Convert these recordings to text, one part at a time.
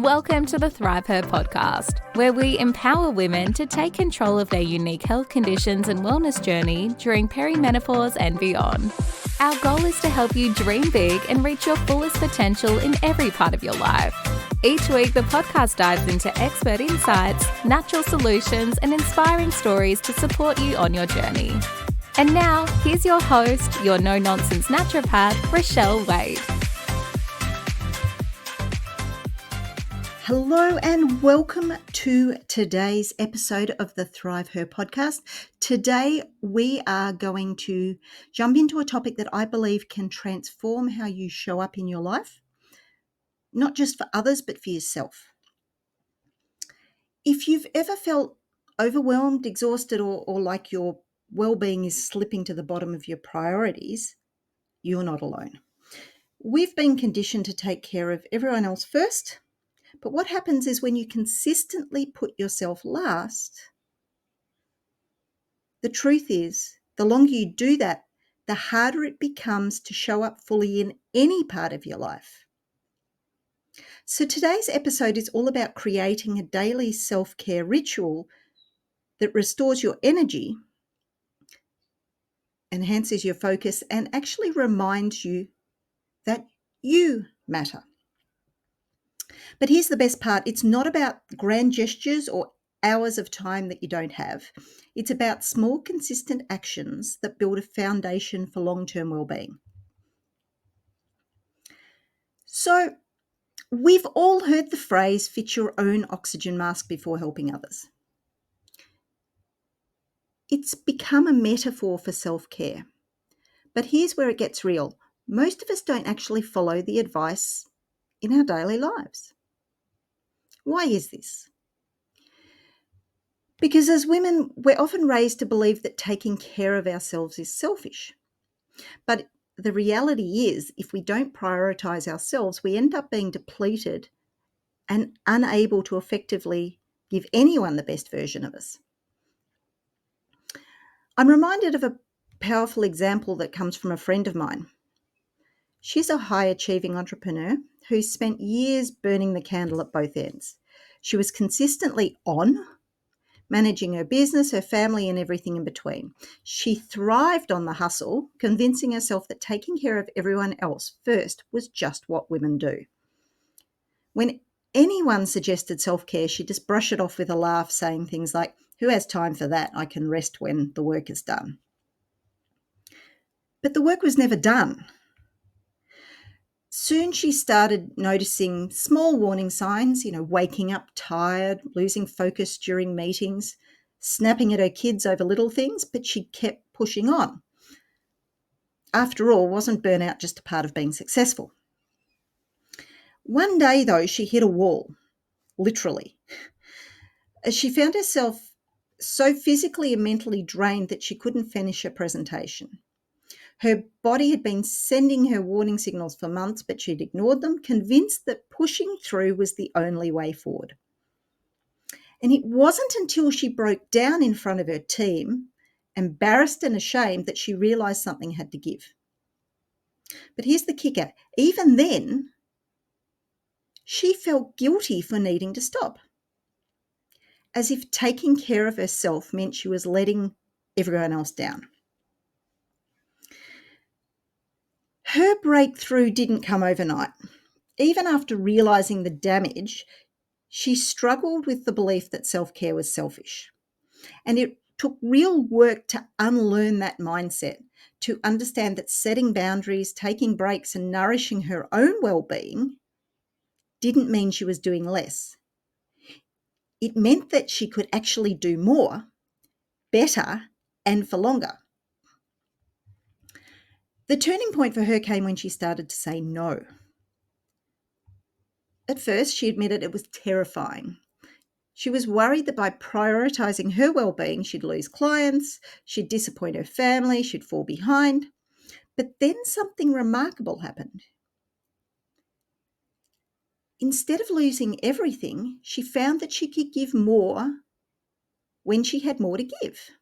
Welcome to the ThriveHer Podcast, where we empower women to take control of their unique health conditions and wellness journey during perimenopause and beyond. Our goal is to help you dream big and reach your fullest potential in every part of your life. Each week, the podcast dives into expert insights, natural solutions, and inspiring stories to support you on your journey. And now, here's your host, your no-nonsense naturopath, Rochelle Waite. Hello and welcome to today's episode of the ThriveHer Podcast. Today we are going to jump into a topic that I believe can transform how you show up in your life, not just for others but for yourself. If you've ever felt overwhelmed, exhausted, or like your well-being is slipping to the bottom of your priorities, you're not alone. We've been conditioned to take care of everyone else first. But what happens is when you consistently put yourself last, the truth is, the longer you do that, the harder it becomes to show up fully in any part of your life. So today's episode is all about creating a daily self-care ritual that restores your energy, enhances your focus, and actually reminds you that you matter. But here's the best part. It's not about grand gestures or hours of time that you don't have. It's about small, consistent actions that build a foundation for long-term well-being. So we've all heard the phrase, fit your own oxygen mask before helping others. It's become a metaphor for self-care. But here's where it gets real. Most of us don't actually follow the advice in our daily lives. Why is this? Because as women, we're often raised to believe that taking care of ourselves is selfish. But the reality is, if we don't prioritise ourselves, we end up being depleted and unable to effectively give anyone the best version of us. I'm reminded of a powerful example that comes from a friend of mine. She's a high-achieving entrepreneur who spent years burning the candle at both ends. She was consistently on, managing her business, her family, and everything in between. She thrived on the hustle, convincing herself that taking care of everyone else first was just what women do. When anyone suggested self-care, she'd just brush it off with a laugh, saying things like, "Who has time for that? I can rest when the work is done." But the work was never done. Soon she started noticing small warning signs, waking up tired, losing focus during meetings, snapping at her kids over little things, but she kept pushing on. After all, wasn't burnout just a part of being successful? One day, though, she hit a wall, literally. She found herself so physically and mentally drained that she couldn't finish her presentation. Her body had been sending her warning signals for months, but she'd ignored them, convinced that pushing through was the only way forward. And it wasn't until she broke down in front of her team, embarrassed and ashamed, that she realised something had to give. But here's the kicker. Even then, she felt guilty for needing to stop, as if taking care of herself meant she was letting everyone else down. Her breakthrough didn't come overnight. Even after realising the damage, she struggled with the belief that self-care was selfish. And it took real work to unlearn that mindset, to understand that setting boundaries, taking breaks, and nourishing her own well-being didn't mean she was doing less. It meant that she could actually do more, better, and for longer. The turning point for her came when she started to say no. At first, she admitted it was terrifying. She was worried that by prioritising her well-being, she'd lose clients, she'd disappoint her family, she'd fall behind. But then something remarkable happened. Instead of losing everything, she found that she could give more when she had more to give.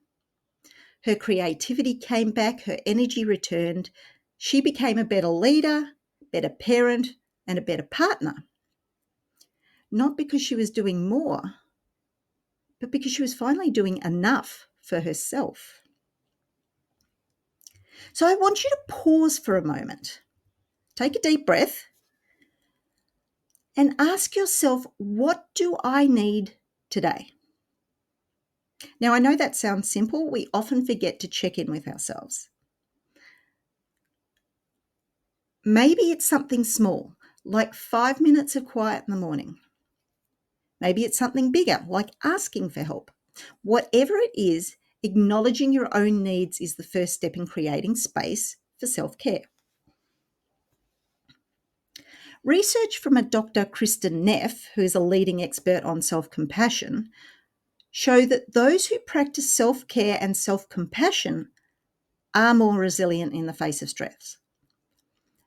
Her creativity came back, her energy returned. She became a better leader, better parent, and a better partner. not because she was doing more, but because she was finally doing enough for herself. So I want you to pause for a moment, take a deep breath, and ask yourself, what do I need today? Now, I know that sounds simple. We often forget to check in with ourselves. Maybe it's something small, like 5 minutes of quiet in the morning. Maybe it's something bigger, like asking for help. Whatever it is, acknowledging your own needs is the first step in creating space for self-care. Research from a Dr. Kristen Neff, who is a leading expert on self-compassion, show that those who practice self-care and self-compassion are more resilient in the face of stress.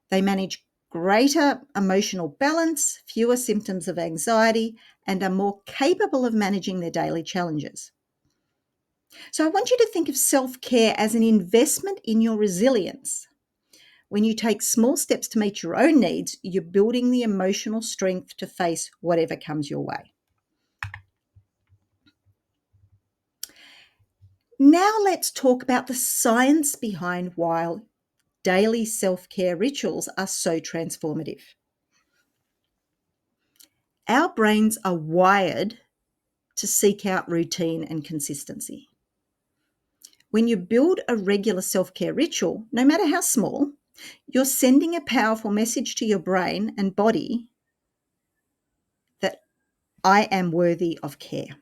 They manage greater emotional balance, fewer symptoms of anxiety, and are more capable of managing their daily challenges. So I want you to think of self-care as an investment in your resilience. When you take small steps to meet your own needs, you're building the emotional strength to face whatever comes your way. Now let's talk about the science behind why daily self-care rituals are so transformative. Our brains are wired to seek out routine and consistency. When you build a regular self-care ritual, no matter how small, you're sending a powerful message to your brain and body that I am worthy of care.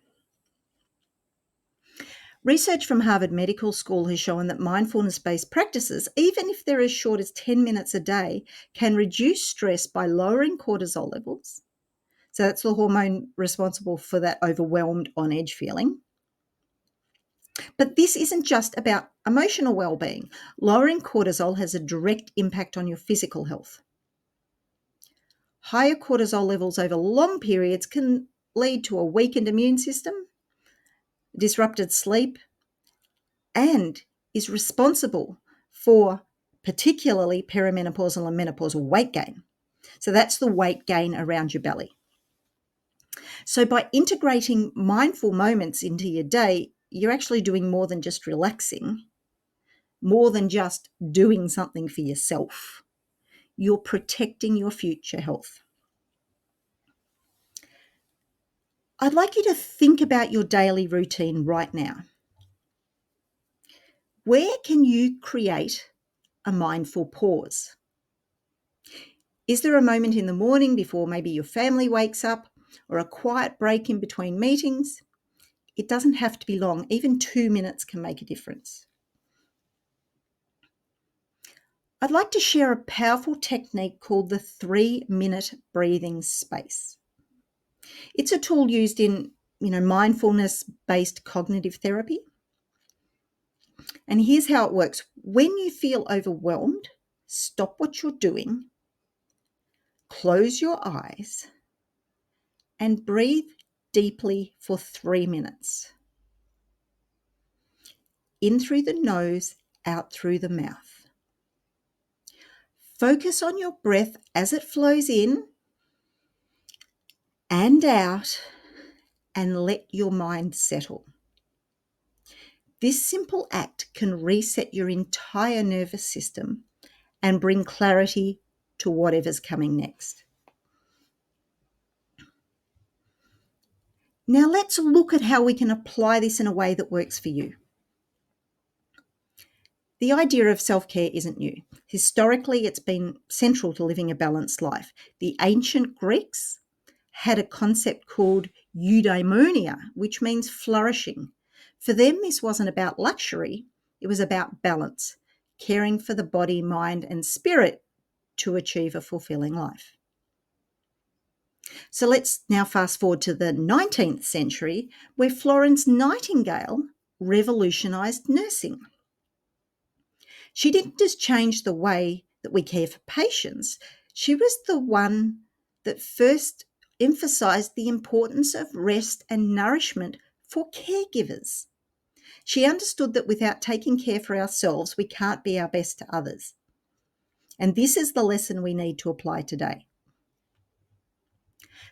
Research from Harvard Medical School has shown that mindfulness-based practices, even if they're as short as 10 minutes a day, can reduce stress by lowering cortisol levels. So that's the hormone responsible for that overwhelmed, on edge feeling. But this isn't just about emotional well-being. Lowering cortisol has a direct impact on your physical health. Higher cortisol levels over long periods can lead to a weakened immune system, disrupted sleep, and is responsible for particularly perimenopausal and menopausal weight gain. So that's the weight gain around your belly. So by integrating mindful moments into your day, you're actually doing more than just relaxing, more than just doing something for yourself. You're protecting your future health. I'd like you to think about your daily routine right now. Where can you create a mindful pause? Is there a moment in the morning before maybe your family wakes up, or a quiet break in between meetings? It doesn't have to be long. Even 2 minutes can make a difference. I'd like to share a powerful technique called the 3-minute breathing space. It's a tool used in, mindfulness-based cognitive therapy. And here's how it works. When you feel overwhelmed, stop what you're doing, close your eyes, and breathe deeply for 3 minutes. In through the nose, out through the mouth. Focus on your breath as it flows in and out, and let your mind settle. This simple act can reset your entire nervous system and bring clarity to whatever's coming next. Now let's look at how we can apply this in a way that works for you. The idea of self-care isn't new. Historically, it's been central to living a balanced life. The ancient Greeks had a concept called eudaimonia, which means flourishing. For them, this wasn't about luxury, it was about balance, caring for the body, mind, and spirit to achieve a fulfilling life. So let's now fast forward to the 19th century, where Florence Nightingale revolutionised nursing. She didn't just change the way that we care for patients. She was the one that first emphasised the importance of rest and nourishment for caregivers. She understood that without taking care for ourselves, we can't be our best to others. And this is the lesson we need to apply today.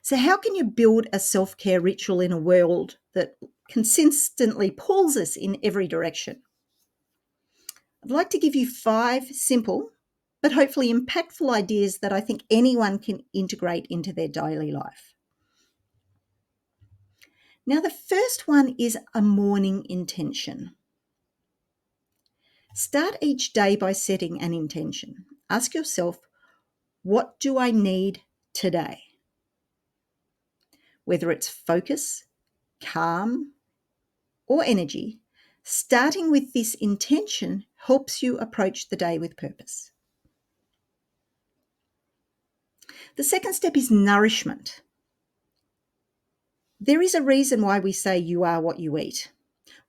So, how can you build a self-care ritual in a world that consistently pulls us in every direction? I'd like to give you 5 simple but hopefully impactful ideas that I think anyone can integrate into their daily life. Now, the first one is a morning intention. Start each day by setting an intention. Ask yourself, what do I need today? Whether it's focus, calm, or energy, starting with this intention helps you approach the day with purpose. The second step is nourishment. There is a reason why we say you are what you eat.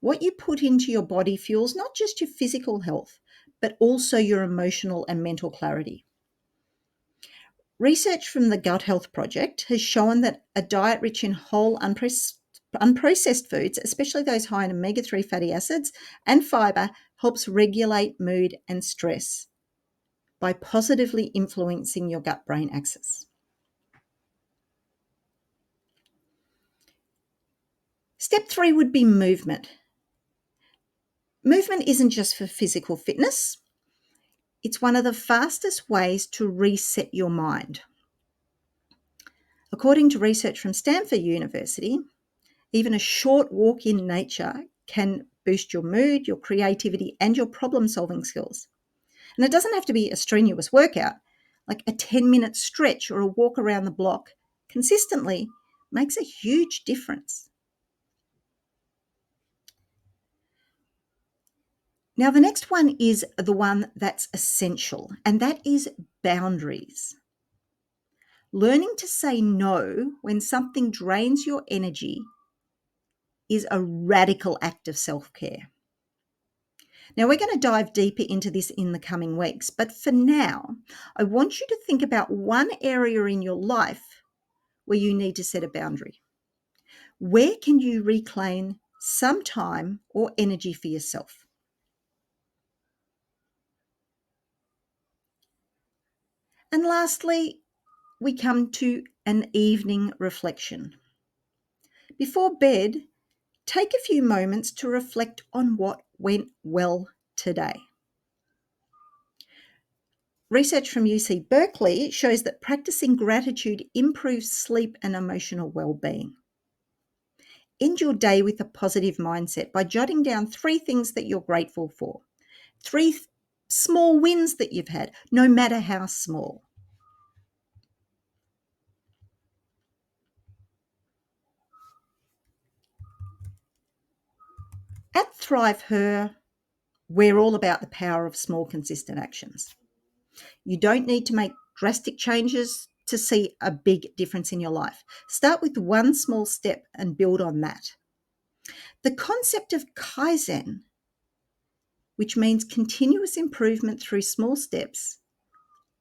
What you put into your body fuels not just your physical health, but also your emotional and mental clarity. Research from the Gut Health Project has shown that a diet rich in whole unprocessed foods, especially those high in omega-3 fatty acids and fiber, helps regulate mood and stress by positively influencing your gut-brain axis. Step 3 would be movement. Movement isn't just for physical fitness. It's one of the fastest ways to reset your mind. According to research from Stanford University, even a short walk in nature can boost your mood, your creativity, and your problem-solving skills. And it doesn't have to be a strenuous workout. Like a 10-minute stretch or a walk around the block consistently makes a huge difference. Now, the next one is the one that's essential, and that is boundaries. Learning to say no when something drains your energy is a radical act of self-care. Now, we're going to dive deeper into this in the coming weeks, but for now, I want you to think about one area in your life where you need to set a boundary. Where can you reclaim some time or energy for yourself? And lastly, we come to an evening reflection. Before bed, take a few moments to reflect on what went well today. Research from UC Berkeley shows that practicing gratitude improves sleep and emotional well-being. End your day with a positive mindset by jotting down 3 things that you're grateful for, 3 small wins that you've had, no matter how small. At ThriveHer, we're all about the power of small, consistent actions. You don't need to make drastic changes to see a big difference in your life. Start with one small step and build on that. The concept of Kaizen, which means continuous improvement through small steps,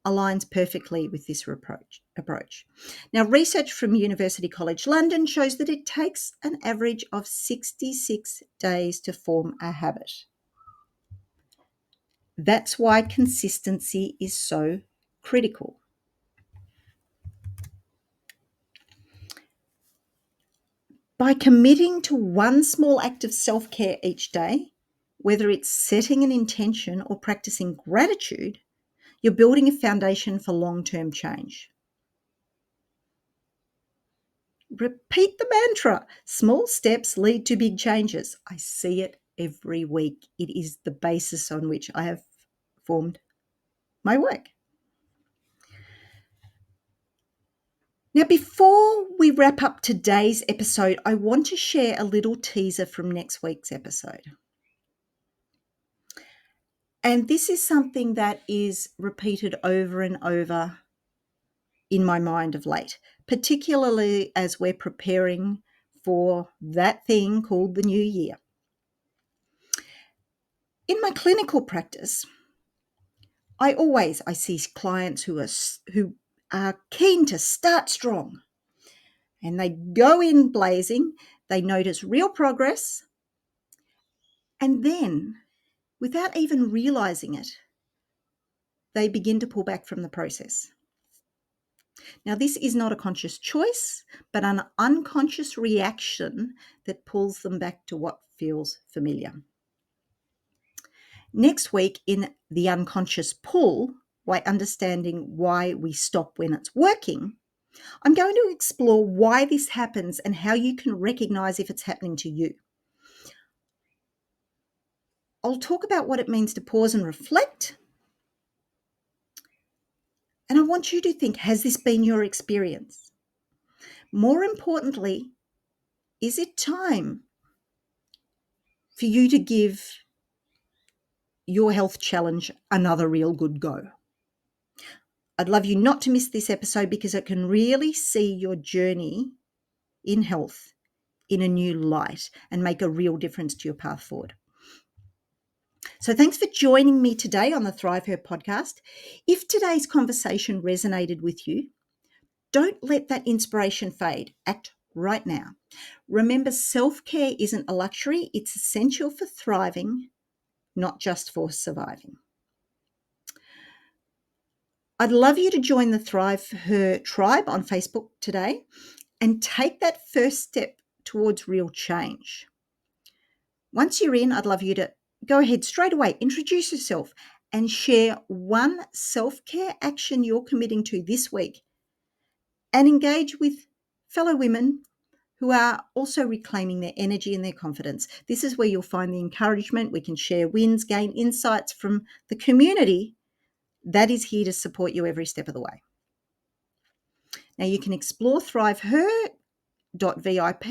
aligns perfectly with this approach. Now, research from University College London shows that it takes an average of 66 days to form a habit. That's why consistency is so critical. By committing to one small act of self-care each day, whether it's setting an intention or practicing gratitude, you're building a foundation for long-term change. Repeat the mantra. Small steps lead to big changes. I see it every week. It is the basis on which I have formed my work. Now, before we wrap up today's episode, I want to share a little teaser from next week's episode. And this is something that is repeated over and over in my mind of late, particularly as we're preparing for that thing called the new year. In my clinical practice, I see clients who are keen to start strong, and they go in blazing. They notice real progress, and then, without even realizing it, they begin to pull back from the process. Now, this is not a conscious choice, but an unconscious reaction that pulls them back to what feels familiar. Next week, in the unconscious pull, by understanding why we stop when it's working, I'm going to explore why this happens and how you can recognize if it's happening to you. I'll talk about what it means to pause and reflect. And I want you to think, has this been your experience? More importantly, is it time for you to give your health challenge another real good go? I'd love you not to miss this episode because it can really see your journey in health in a new light and make a real difference to your path forward. So thanks for joining me today on the ThriveHer Podcast. If today's conversation resonated with you, don't let that inspiration fade. Act right now. Remember, self-care isn't a luxury. It's essential for thriving, not just for surviving. I'd love you to join the ThriveHer tribe on Facebook today and take that first step towards real change. Once you're in, I'd love you to go ahead straight away, introduce yourself and share one self-care action you're committing to this week and engage with fellow women who are also reclaiming their energy and their confidence. This is where you'll find the encouragement. We can share wins, gain insights from the community that is here to support you every step of the way. Now you can explore ThriveHer.vip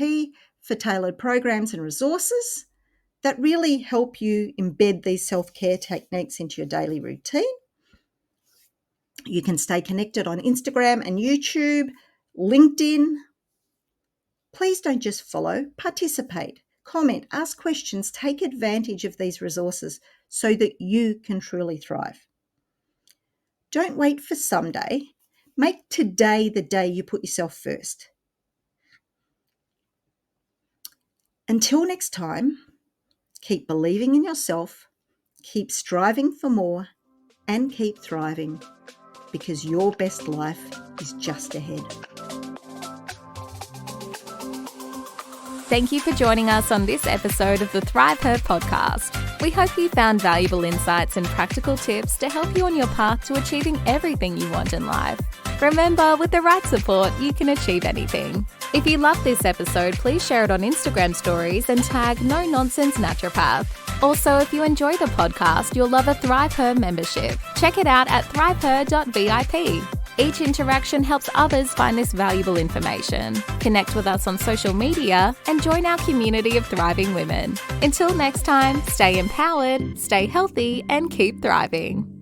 for tailored programs and resources that really help you embed these self-care techniques into your daily routine. You can stay connected on Instagram and YouTube, LinkedIn. Please don't just follow, participate, comment, ask questions, take advantage of these resources so that you can truly thrive. Don't wait for someday. Make today the day you put yourself first. Until next time, keep believing in yourself, keep striving for more, and keep thriving because your best life is just ahead. Thank you for joining us on this episode of the ThriveHer Podcast. We hope you found valuable insights and practical tips to help you on your path to achieving everything you want in life. Remember, with the right support, you can achieve anything. If you loved this episode, please share it on Instagram stories and tag No Nonsense Naturopath. Also, if you enjoy the podcast, you'll love a ThriveHer membership. Check it out at ThriveHer.vip. Each interaction helps others find this valuable information. Connect with us on social media and join our community of thriving women. Until next time, stay empowered, stay healthy, and keep thriving.